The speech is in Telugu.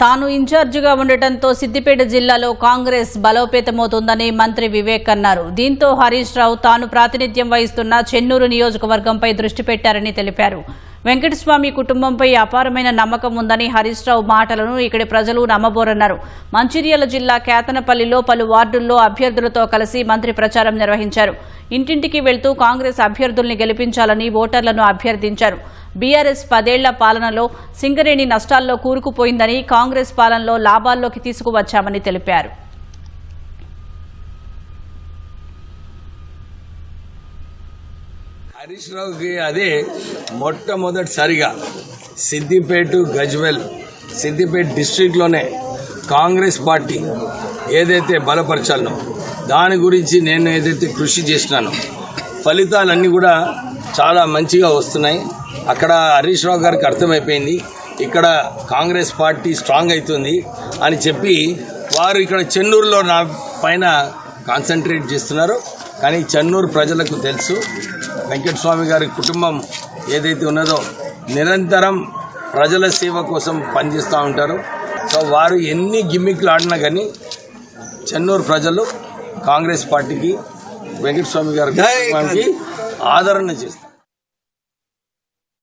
తాను ఇన్ఛార్జిగా ఉండటంతో సిద్దిపేట జిల్లాలో కాంగ్రెస్ బలోపేతమవుతుందని మంత్రి వివేక్ అన్నారు. దీంతో హరీష్ రావు తాను ప్రాతినిధ్యం వహిస్తున్న చెన్నూరు నియోజకవర్గంపై దృష్టి పెట్టారని తెలిపారు. వెంకటస్వామి కుటుంబంపై అపారమైన నమ్మకం ఉందని హరీష్ రావు మాటలను ఇక్కడి ప్రజలు నమ్మబోరన్నారు. మంచిర్యాల జిల్లా కేతనపల్లిలో పలు వార్డుల్లో అభ్యర్థులతో కలిసి మంత్రి ప్రచారం నిర్వహించారు. ఇంటింటికి వెళ్తూ కాంగ్రెస్ అభ్యర్థుల్ని గెలిపించాలని ఓటర్లను అభ్యర్థించారు. బీఆర్ఎస్ 10 ఏళ్ల పాలనలో సింగరేణి నష్టాల్లో కూరుకుపోయిందని, కాంగ్రెస్ పాలనలో లాభాల్లోకి తీసుకువచ్చామని తెలిపారు. హరీష్ రావుకి అదే మొట్టమొదటిసారిగా సిద్దిపేట డిస్ట్రిక్ట్లోనే కాంగ్రెస్ పార్టీ ఏదైతే బలపరచాలో దాని గురించి నేను ఏదైతే కృషి చేసినానో ఫలితాలన్నీ కూడా చాలా మంచిగా వస్తున్నాయి. అక్కడ హరీష్ రావు గారికి అర్థమైపోయింది ఇక్కడ కాంగ్రెస్ పార్టీ స్ట్రాంగ్ అవుతుంది అని చెప్పి వారు ఇక్కడ చెన్నూరులో నా పైన కాన్సన్ట్రేట్ చేస్తున్నారు. కానీ చెన్నూరు ప్రజలకు తెలుసు వెంకటస్వామి గారి కుటుంబం ఏదైతే ఉన్నదో నిరంతరం ప్రజల సేవ కోసం పనిచేస్తూ ఉంటారు. సో వారు ఎన్ని గిమ్మిక్లు ఆడినా కానీ చెన్నూరు ప్రజలు కాంగ్రెస్ పార్టీకి వెంకటస్వామి గారికి ఆదరణ చేస్తారు.